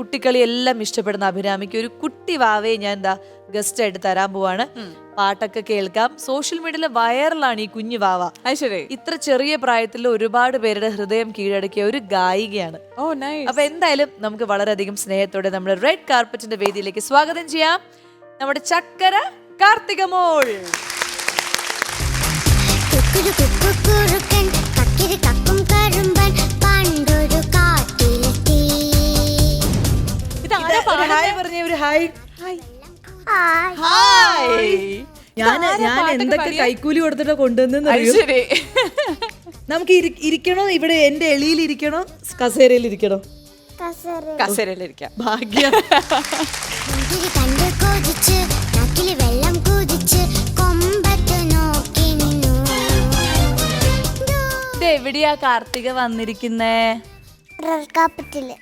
കുട്ടിക്കളി എല്ലാം ഇഷ്ടപ്പെടുന്ന അഭിരാമിക്ക് ഒരു കുട്ടി വാവയെ ഞാൻ എന്താ ഗസ്റ്റ് ആയിട്ട് തരാൻ പോവാണ്. പാട്ടൊക്കെ കേൾക്കാം. സോഷ്യൽ മീഡിയയിലെ വൈറലാണ് ഈ കുഞ്ഞു വാവ. ഇത്ര ചെറിയ പ്രായത്തിൽ ഒരുപാട് പേരുടെ ഹൃദയം കീഴടക്കിയ ഒരു ഗായികയാണ്. അപ്പൊ എന്തായാലും നമുക്ക് വളരെയധികം സ്നേഹത്തോടെ നമ്മുടെ റെഡ് കാർപ്പറ്റിന്റെ വേദിയിലേക്ക് സ്വാഗതം ചെയ്യാം നമ്മുടെ ചക്കര കാർത്തിക മോൾ. ഞാൻ എന്തൊക്കെ കൈക്കൂലി കൊടുത്തിട്ട് കൊണ്ടുവന്നു. നമുക്ക് ഇരിക്കണോ ഇവിടെ? എന്റെ എളിയിൽ ഇരിക്കണോ കസേരയിൽ ഇരിക്കണോ? കസേരയിലിരിക്കാം. ഭാഗ്യം. എവിടെയാ കാർത്തിക വന്നിരിക്കുന്നേ?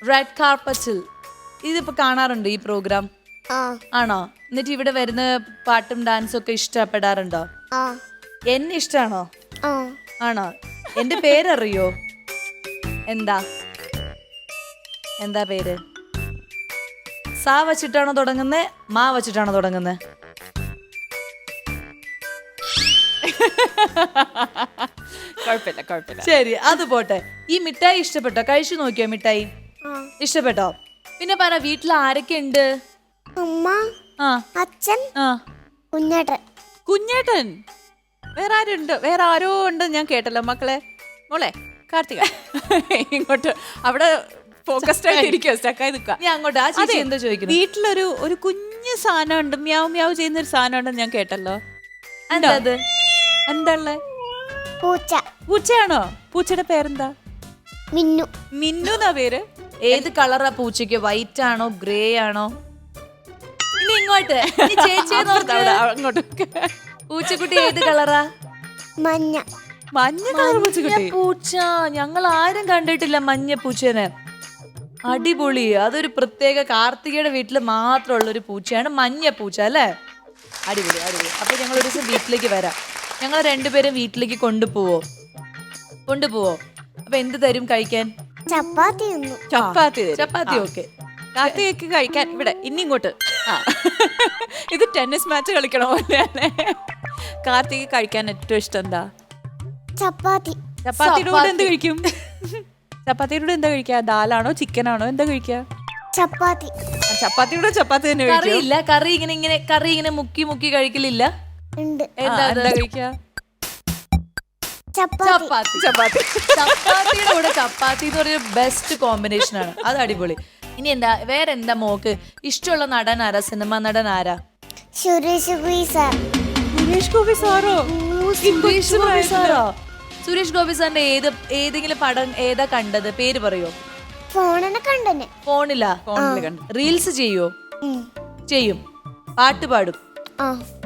റെഡ് കാർപ്പറ്റിൽ. ഇതിപ്പോ കാണാറുണ്ടോ ഈ പ്രോഗ്രാം? ആണോ? എന്നിട്ട് ഇവിടെ വരുന്ന പാട്ടും ഡാൻസും ഒക്കെ ഇഷ്ടപ്പെടാറുണ്ടോ? എന്നെ ഇഷ്ടാണോ? ആണോ? എന്റെ പേരറിയോ? എന്താ പേര്? സാ വച്ചിട്ടാണോ തുടങ്ങുന്നേ? മാ വച്ചിട്ടാണോ തുടങ്ങുന്നേ? കുഴപ്പമില്ല. ശരി, അത് പോട്ടെ. ഈ മിഠായി ഇഷ്ടപ്പെട്ടോ? കഴിച്ചു നോക്കിയോ മിഠായി? ഇഷ്ടപ്പെട്ടോ? പിന്നെ പറ, വീട്ടിൽ ആരൊക്കെ ഉണ്ട്? അമ്മ, അച്ഛൻ, കുഞ്ഞേട്ടൻ. വേറെ ആരോ ഉണ്ട് ഞാൻ കേട്ടല്ലോ. മക്കളെ, മോളെ കാർത്തിക ഇങ്ങോട്ട്. അവിടെ ഫോക്കസ്ഡ് ആയിട്ട് ഇരിക്കുക, സ്റ്റക്കായി നിൽക്കുക. ഞാൻ അങ്ങോട്ട്. ആ ചേച്ചി എന്താ ചോദിക്കുന്നത്? വീട്ടിലൊരു കുഞ്ഞു സാധനം ഉണ്ട്, മ്യാവ് മ്യാവ് ചെയ്യുന്ന ഒരു സാധനം ഉണ്ടെന്ന് ഞാൻ കേട്ടല്ലോ. എന്താ അത്? എന്താ ഉള്ളേ? പൂച്ചയാണോ? പൂച്ചയുടെ പേരെന്താ? മിന്നു എന്നാ പേര്. ഏത് കളറാ പൂച്ചയ്ക്ക്? വൈറ്റ് ആണോ ഗ്രേ ആണോ? ഇനി ഇങ്ങോട്ട് അങ്ങോട്ട്. പൂച്ചക്കുട്ടി ഏത് കളറാ? മഞ്ഞ കളർ പൂച്ചക്കുട്ടി. പൂച്ച ഞങ്ങൾ ആരും കണ്ടിട്ടില്ല മഞ്ഞ പൂച്ചേനെ. അടിപൊളി. അതൊരു പ്രത്യേക കാർത്തികയുടെ വീട്ടിൽ മാത്രമുള്ള ഒരു പൂച്ചയാണ് മഞ്ഞ പൂച്ച അല്ലേ? അടിപൊളി. അപ്പൊ ഞങ്ങൾ ഒരു ദിവസം വീട്ടിലേക്ക് വരാം. ഞങ്ങൾ രണ്ടുപേരും വീട്ടിലേക്ക് കൊണ്ടുപോവോ? അപ്പൊ എന്ത് തരും കഴിക്കാൻ? ചപ്പാത്തി. ഓക്കെ. കാർത്തികയ്ക്ക് കഴിക്കാൻ ഇവിടെ ഇങ്ങോട്ട്. ഇത് ടെന്നീസ് മാച്ച് കളിക്കണ പോലെയാണ്. കാർത്തിക് കഴിക്കാൻ ഏറ്റവും ഇഷ്ടം എന്താ? ചപ്പാത്തിയുടെ കൂടെ എന്ത് കഴിക്കും? ചപ്പാത്തിയുടെ എന്താ കഴിക്കുക? ദാലാണോ ചിക്കനാണോ എന്താ കഴിക്കുക? ചപ്പാത്തിയുടെ ചപ്പാത്തി തന്നെ കഴിക്കില്ല. കറി ഇങ്ങനെ മുക്കി കഴിക്കലില്ല. എന്താ കഴിക്കുക? ചപ്പാത്തിയുടെ കൂടെ ചപ്പാത്തി എന്ന് പറഞ്ഞ ബെസ്റ്റ് കോമ്പിനേഷൻ ആണ്. അത് അടിപൊളി. ഇനി വേറെ എന്താ മോക്ക് ഇഷ്ടമുള്ള നടൻ ആരാ? സിനിമ നടൻ ആരാ? സുരേഷ് ഗോപി സാറോ? സുരേഷ് ഗോപി സാറിന്റെ ഏതെങ്കിലും പടം ഏതാ കണ്ടത്? പേര് പറയോ? ഫോണിലാ? റീൽസ് ചെയ്യും. പാട്ട് പാടും.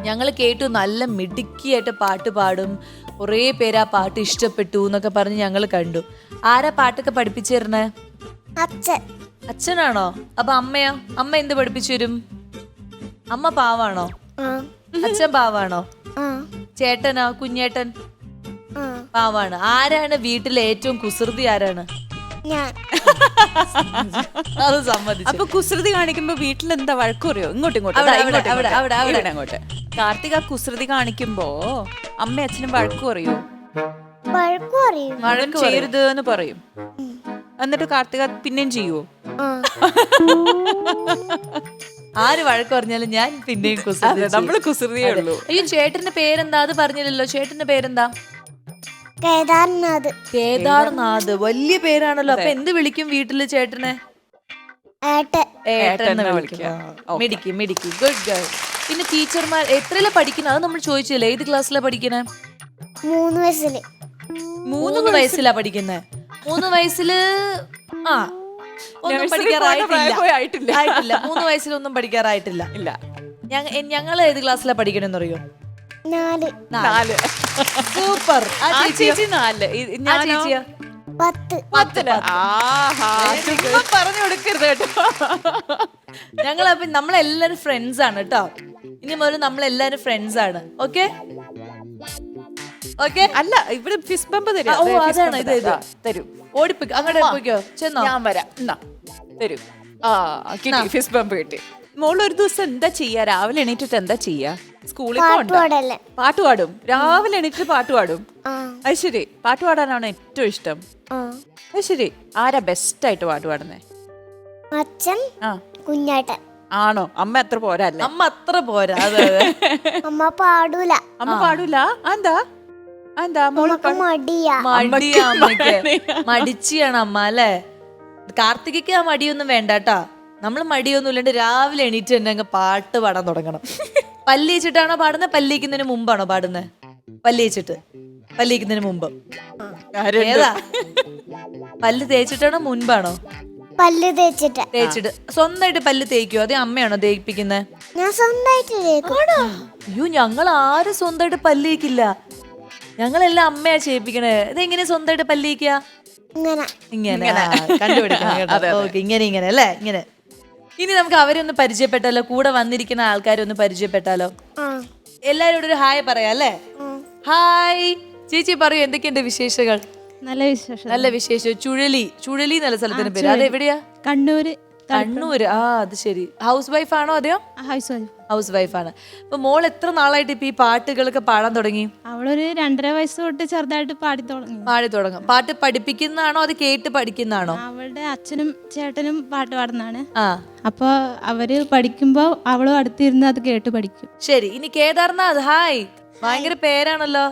ഞങ്ങൾ കേട്ടു നല്ല മിടുക്കിയായിട്ട് പാട്ട് പാടും. കുറേ പേര് ആ പാട്ട് ഇഷ്ടപ്പെട്ടു എന്നൊക്കെ പറഞ്ഞ് ഞങ്ങൾ കണ്ടു. ആരാ പാട്ടൊക്കെ പഠിപ്പിച്ചു തരണേ? അച്ഛനാണോ? അപ്പൊ അമ്മയോ? അമ്മ എന്ത് പഠിപ്പിച്ചു തരും? അമ്മ പാവാണോ? അച്ഛൻ പാവാണോ? ചേട്ടനോ? കുഞ്ഞേട്ടൻ പാവാണ്. ആരാണ് വീട്ടിലെ ഏറ്റവും കുസൃതി? ആരാണ്? അത് സമ്മതിച്ചു. അപ്പൊ കുസൃതി കാണിക്കുമ്പോ വീട്ടിൽ എന്താ വഴക്ക് പറയോ? ഇങ്ങോട്ട് അങ്ങോട്ട്. കാർത്തിക കുസൃതി കാണിക്കുമ്പോ അമ്മ അച്ഛനും വഴക്ക് പറയോ? വഴക്ക് ചെയ്യരുത് എന്ന് പറയും. എന്നിട്ട് കാർത്തിക പിന്നെയും ചെയ്യുവോ? ആര് വഴക്ക് പറഞ്ഞാലും ഞാൻ പിന്നെയും കുസൃതി. നമ്മള് കുസൃതിയേ ഉള്ളൂ. അയ്യോ, ചേട്ടന്റെ പേരെന്താ? അത് പറഞ്ഞില്ലല്ലോ. ചേട്ടന്റെ പേരെന്താ? കേദാർനാഥ്. വലിയ പേരാണല്ലോ. അപ്പൊ എന്ത് വിളിക്കും വീട്ടില് ചേട്ടനെ? മിടുക്കി. Good girl. പിന്നെ ടീച്ചർമാർ എത്രയിലാ പഠിക്കുന്നത്? അത് നമ്മൾ ചോദിച്ചില്ലേ. ഏത് ക്ലാസ്സിലാ പഠിക്കണേ? 3 വയസ്സിലാ പഠിക്കുന്നത്. 3 വയസ്സില് ഒന്നും പഠിക്കാറായിട്ടില്ല. 3 വയസ്സിലൊന്നും പഠിക്കാറായിട്ടില്ല. ഞങ്ങൾ ഏത് ക്ലാസ്സിലാ പഠിക്കണെന്ന് അറിയോ? 4. സൂപ്പർ. ചേച്ചി 4. ചേച്ചിയാ 10. പറഞ്ഞു കൊടുക്കരുത് കേട്ടോ. ഞങ്ങളപ്പൊ നമ്മളെല്ലാരും ഫ്രണ്ട്സ് ആണ് കേട്ടോ. ഇനി മുതൽ നമ്മളെല്ലാരും ഫ്രണ്ട്സ് ആണ്. ഓക്കെ? അല്ല, ഇവിടെ ഫിസ് ബമ്പ് തരും. അതാണ് ഇത്. തരൂ. ഓടിപ്പോയി അങ്ങോട്ട് പോയിക്കോ. ചെന്നോ? ഞാൻ വരാം. തരൂ. കിട്ടി, ഫിസ്റ്റ് ബംപ് കിട്ടി. മോള് ഒരു ദിവസം എന്താ ചെയ്യാ? രാവിലെ എണീറ്റിട്ട് എന്താ ചെയ്യാ? സ്കൂളിൽ പാട്ടുപാടല്ലേ? പാട്ട് പാടും. രാവിലെ എണീറ്റിട്ട് പാട്ട് പാടും. ആ അത് ശരി. പാട്ട് പാടാനാണ് ഏറ്റവും ഇഷ്ടം. ആ അത് ശരി. ആരാ ബെസ്റ്റ് ആയിട്ട് പാട്ട് പാടുന്നേ? അച്ഛൻ, ആ കുഞ്ഞാട്ടൻ. ആണോ? അമ്മ അത്ര പോരല്ലേ? അമ്മ അത്ര പോരാ. അതെ അമ്മ പാടൂല, അമ്മ പാടൂല. എന്താ എന്താ മോള് അമ്മക്ക് മടിയാ. മടിയാ അമ്മയ്ക്ക്. മടിച്ചിയാണ് അമ്മ അല്ലേ? കാർത്തികയ്ക്ക് ആ മടിയൊന്നും വേണ്ടാട്ടാ. നമ്മള് മടിയൊന്നും ഇല്ലാണ്ട് രാവിലെ എണീറ്റ് തന്നെ അങ്ങ് പാട്ട് പാടാൻ തുടങ്ങണം. പല്ലിച്ചിട്ടാണോ പാടുന്നത്? പല്ലിക്കുന്നതിന് മുമ്പാണോ പാടുന്നത്? പല്ലിച്ചിട്ട്, പല്ലിക്കുന്നതിന് മുമ്പ്. ഏതാ? പല്ല് തേച്ചിട്ടാണോ മുൻപാണോ? പല്ല് തേച്ചിട്ട്. തേച്ചിട്ട്. സ്വന്തമായിട്ട് പല്ല് തേക്കുവോ? അതേ അമ്മയാണോ തേപ്പിക്കുന്നത്? ഞാൻ സ്വന്തമായിട്ട് തേക്കും. അയ്യോ, ഞങ്ങൾ ആരും സ്വന്തമായിട്ട് പല്ല് തേക്കില്ല. ഞങ്ങളെല്ലാം അമ്മയാ ചെയ്യിപ്പിക്കണേ. ഇതെങ്ങനെ സ്വന്തമായിട്ട് പല്ല് തേക്കുക? ഇങ്ങനെ ഇങ്ങനെ കണ്ടുപിടിക്കണം കേട്ടോ. ഓക്കെ, ഇങ്ങനെ ഇങ്ങനെ അല്ലേ? ഇങ്ങനെ. ഇനി നമുക്ക് അവരെ ഒന്ന് പരിചയപ്പെട്ടാലോ? കൂടെ വന്നിരിക്കുന്ന ആൾക്കാരെ ഒന്ന് പരിചയപ്പെട്ടാലോ? ആ എല്ലാരോടും ഒരു ഹായ് പറയാം അല്ലേ? ഹായ് ചേച്ചി, പറയൂ എന്തൊക്കെയുണ്ട് വിശേഷങ്ങൾ? നല്ല വിശേഷം. നല്ല വിശേഷം. ചുഴലി നല്ല സ്ഥലത്തിന്റെ പേര്. അത് എവിടെയാ? കണ്ണൂര്. കണ്ണൂര്. ആ അത് ശരി. ഹൗസ് വൈഫ് ആണോ? അതെയോ? ഹൗസ് വൈഫാണ്. അപ്പൊ മോൾ എത്ര നാളായിട്ട് ഇപ്പൊ ഈ പാട്ടുകളൊക്കെ പാടാൻ തുടങ്ങി? അവളൊരു 2.5 വയസ്സ് തൊട്ട് ചെറുതായിട്ട് പാടി തുടങ്ങും. പാട്ട് പഠിപ്പിക്കുന്നതാണോ അത് കേട്ട് പഠിക്കുന്നതാണോ? അവളുടെ അച്ഛനും ചേട്ടനും പാട്ട് പാടുന്നതാണ്. ആ അപ്പൊ അവര് പഠിക്കുമ്പോ അവളും അടുത്തിരുന്ന് അത് കേട്ട് പഠിക്കും. ശരി. ഇനി കേദാർനാഥ്. ഹായ്, ഭയങ്കര പേരാണല്ലോ.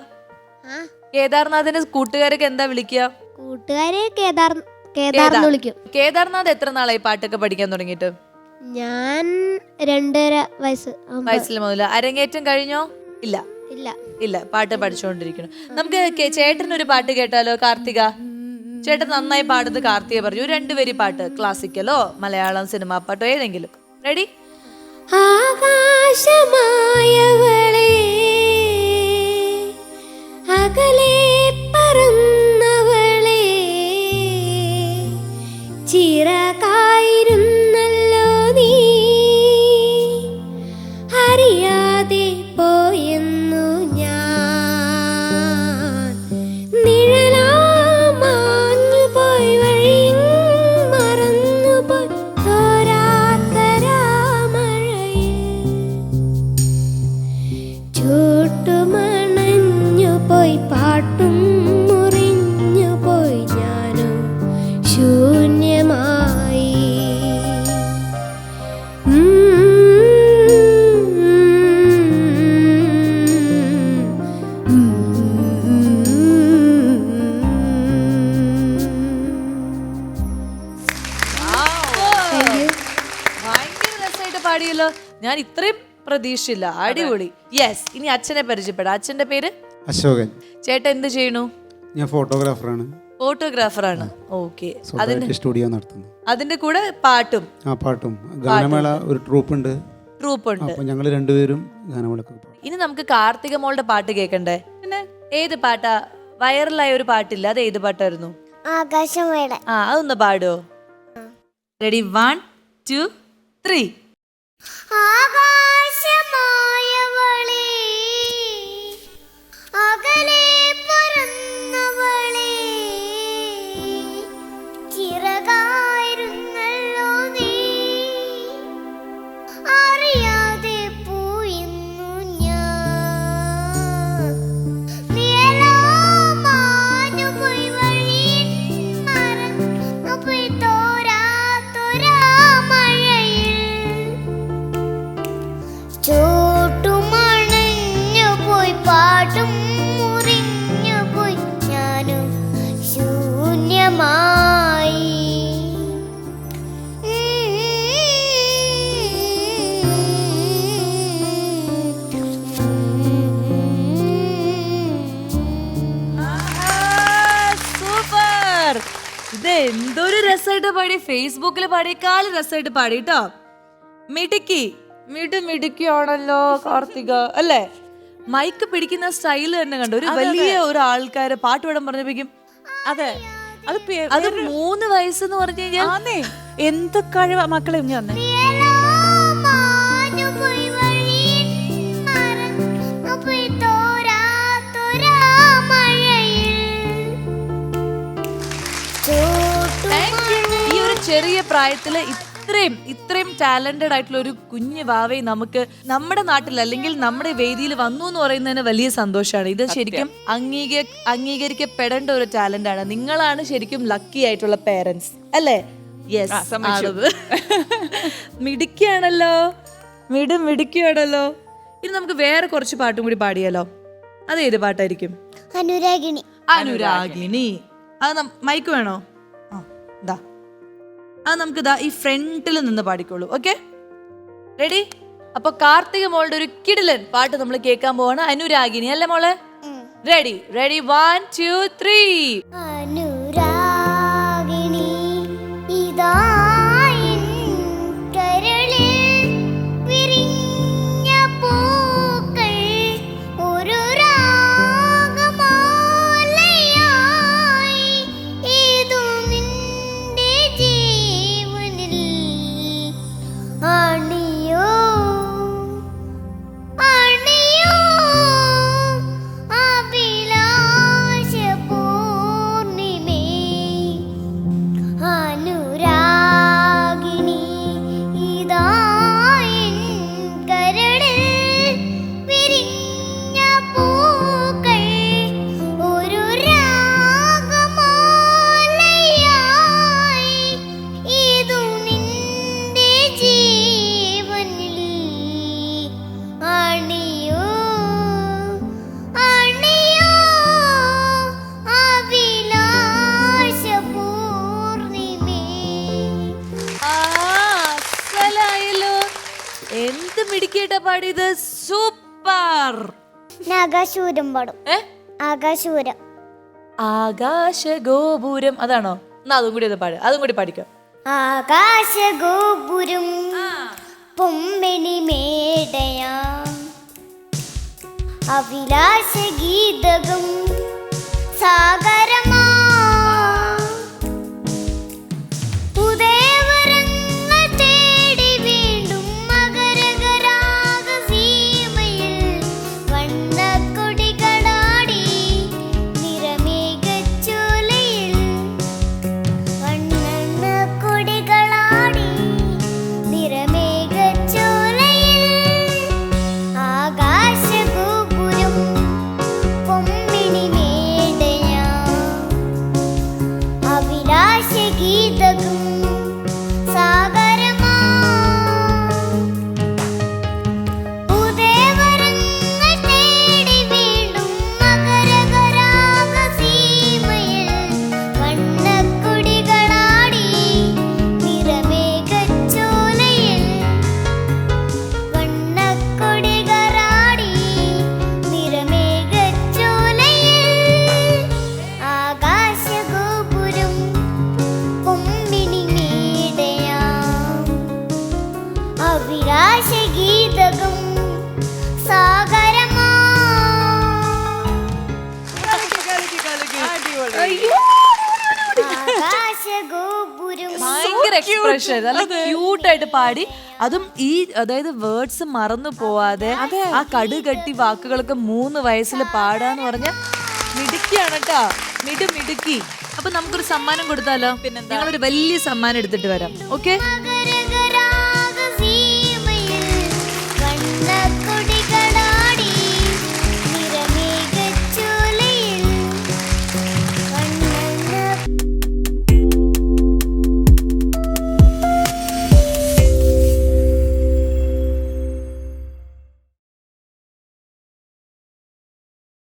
കേദാർനാഥിന്റെ കൂട്ടുകാരൊക്കെ എന്താ വിളിക്കുക? കൂട്ടുകാരെ കേദാർന്ന് വിളിക്കും. കേദാർനാഥ് എത്ര നാളായി പാട്ടൊക്കെ പഠിക്കാൻ തുടങ്ങിയിട്ട്? ഞാൻ 2.5 വയസ്സിൽ മുതൽ. അരങ്ങേറ്റം കഴിഞ്ഞോ? ഇല്ല ഇല്ല. ഇല്ല, പാട്ട് പഠിച്ചുകൊണ്ടിരിക്കണം. നമുക്ക് ചേട്ടനൊരു പാട്ട് കേട്ടാലോ? കാർത്തിക ചേട്ടൻ നന്നായി പാടുന്നത് കാർത്തിക പറഞ്ഞു. 2 വരി പാട്ട്, ക്ലാസിക്കലോ മലയാളം സിനിമാ പാട്ടോ ഏതെങ്കിലും. റെഡി? ആകാശമായവളെ അകലെ പറന്നവളെ ചിറകായിരുന്നല്ലോ നീ അറിയാതെ പോയെന്നു ഞാൻ നിഴലാമാഞ്ഞു പോയി വഴി മറന്നു പോയി തോരാത്തരാമഴയിൽ ചൂട്ടുമണഞ്ഞു പോയി പാട്ടും മുറിഞ്ഞു പോയി ഞാനും ശൂന്യമായി. ഭയങ്കര രസമായിട്ട് പാടിയല്ലോ. ഞാൻ ഇത്രയും പ്രതീക്ഷിച്ചില്ല. അടിപൊളി. യെസ്. ഇനി അച്ഛനെ പരിചയപ്പെടാം. അച്ഛന്റെ പേര്? അശോകൻ. ചേട്ടൻ എന്ത് ചെയ്യണു? ഞാൻ ഫോട്ടോഗ്രാഫറാണ്. ഫോട്ടോഗ്രാഫറാണ്. ഓക്കെ. സ്വന്തമായിട്ട് സ്റ്റുഡിയോ നടത്തുന്നു. അതിന്റെ കൂടെ പാട്ടും? ആ പാട്ടും. ഗാനമേള ഒരു ട്രൂപ്പുണ്ട്. ട്രൂപ്പുണ്ട്. അപ്പൊ ഞങ്ങൾ രണ്ടുപേരും ഗാനമേളക്ക് പാടും. ഇനി നമുക്ക് കാർത്തിക മോളുടെ പാട്ട് കേൾക്കണ്ടേ? ഏത് പാട്ടാ? വൈറലായ ഒരു പാട്ടില്ല, അത് ഏത് പാട്ടായിരുന്നു? ആകാശമേള. ആ, അതൊന്ന് പാടുവോ? റെഡി? 1 2 3. ആകാശമായവളെ അകലെ പറന്നവളെ ചിറകായിരുന്നല്ലോ നീ അറിയാതെ പോയെന്നു ഞാൻ നിഴലാമാഞ്ഞു പോയി വഴി മറന്നു പോയി തോരാത്തൊരാമഴയിൽ ചൂട്ടുമണഞ്ഞു പോയി പാട്ടും മുറിഞ്ഞു പോയി ഞാനും ശൂന്യമായി. സൂപ്പർ. ഇത് എന്തൊരു രസമായിട്ട് പാടി. ഫേസ്ബുക്കിൽ പാടിയേക്കാളും രസമായിട്ട് പാടി കേട്ടോ. മിടുക്കിയാണല്ലോ കാർത്തിക അല്ലേ? മൈക്ക് പിടിക്കുന്ന സ്റ്റൈല് തന്നെ കണ്ടു. ഒരു വലിയ ഒരു ആൾക്കാരെ പാട്ട് പാടാൻ പറഞ്ഞപ്പോഴേക്കും. അതെ, അത് 3 വയസ്സെന്ന് പറഞ്ഞു കഴിഞ്ഞാൽ എന്ത് കഴിവാ മക്കളെ. നിഴലാമാഞ്ഞു പോയി വഴി മറന്നു പോയി തോരാത്തൊരാമഴയിൽ ഈ ഒരു ചെറിയ പ്രായത്തില് ഇത്രയും ടാലന്റഡ് ആയിട്ടുള്ള ഒരു കുഞ്ഞു വാവയെ നമുക്ക് നമ്മുടെ നാട്ടിൽ അല്ലെങ്കിൽ നമ്മുടെ വേദിയിൽ വന്നു എന്ന് പറയുന്നതിന് വലിയ സന്തോഷമാണ്. ഇത് ശരിക്കും അംഗീകരിക്കപ്പെടേണ്ട ഒരു ടാലന്റ് ആണ്. നിങ്ങളാണ് ശരിക്കും ലക്കി ആയിട്ടുള്ള പേരൻസ് അല്ലേ? യെസ്, മിടുക്കിയാണല്ലോ, മിടുക്കിയാണല്ലോ. ഇനി നമുക്ക് വേറെ കുറച്ച് പാട്ടും കൂടി പാടിയാലോ? അതേത് പാട്ടായിരിക്കും? അനുരാഗിണി. അനുരാഗിണി. അത് മൈക്ക് വേണോ? ആ ദാ, അത് നമുക്ക് ദാ ഈ ഫ്രണ്ടിൽ നിന്ന് പാടിക്കോളൂ. Okay, ready? അപ്പൊ കാർത്തിക മോളുടെ ഒരു കിടിലൻ പാട്ട് നമ്മൾ കേൾക്കാൻ പോവാണ്. അനുരാഗിണി അല്ലേ മോളെ? റെഡി? 1 2 3. അനുരാഗിണി ഇതാ എൻ കരളിൽ വിരിഞ്ഞ പൂക്കൾ ഒരു രാഗമാലയായി ഏതോ നിന്റെ ജീവനിൽ അണിയോ അണിയോ അഭിലാഷ പൂർണിമേ അനുരാഗിണി ഇതാ എൻ കരളിൽ വിരിഞ്ഞ പൂക്കൾ ഒരു രാഗമാലയായി ഏതോ നിന്റെ ജീവനിൽ അണിയോ അണിയോ അഭിലാഷ പൂർണിമേ. അസലായല്ലോ. എന്ത് മിടുക്കിയായിട്ടാ പാടിയത്. സൂപ്പർ. ആകാശൂരം പാടും. ആകാശൂരം. ആകാശഗോപുരം അതാണോ? എന്നാ അതും കൂടി ഒന്ന് പാട്. അതും കൂടി പാടിക്കോ. ആകാശഗോപുരം പൊമ്മിണി മേടയാ അഭിലാഷ ഗീതകം സാഗരമാ ഉദയവരങ്ങൾ തേടി വീണ്ടും മകരകരാഗ സീമയിൽ വണ്ണക്കൊടികളാടി നിറമേഘച്ചോലയിൽ വണ്ണക്കൊടികളാടി നിറമേഘച്ചോലയിൽ ആകാശഗോപുരം പൊമ്മിണി മേടയാ അഭിലാഷ ഗീതകം സാഗരമാ ഉദയവരങ്ങൾ തേടി വീണ്ടും മകരകരാഗ സീമയിൽ വണ്ണക്കൊടികളാടി നിറമേഘച്ചോലയിൽ വണ്ണക്കൊടികളാടി നിറമേഘച്ചോലയിൽ ആകാശഗോപുരം പൊമ്മിണി മേടയാ അഭിലാഷ ഗീതകം സാഗരമാ. ആകാശഗോപുരം ഭയങ്കര എക്സ്പ്രഷൻ, നല്ല ക്യൂട്ടായിട്ട് പാടി. അതും ഈ അതായത് വേർഡ്സ് മറന്നു പോവാതെ ആ കടുകട്ടി വാക്കുകളൊക്കെ 3 വയസ്സിൽ പാടാന്ന് പറഞ്ഞ മിടുക്കിയാണ് കേട്ടാ. മിടുക്കി. അപ്പൊ നമുക്കൊരു സമ്മാനം കൊടുത്താലോ? ഞങ്ങളൊരു വലിയ സമ്മാനം എടുത്തിട്ട് വരാം. ഓക്കെ?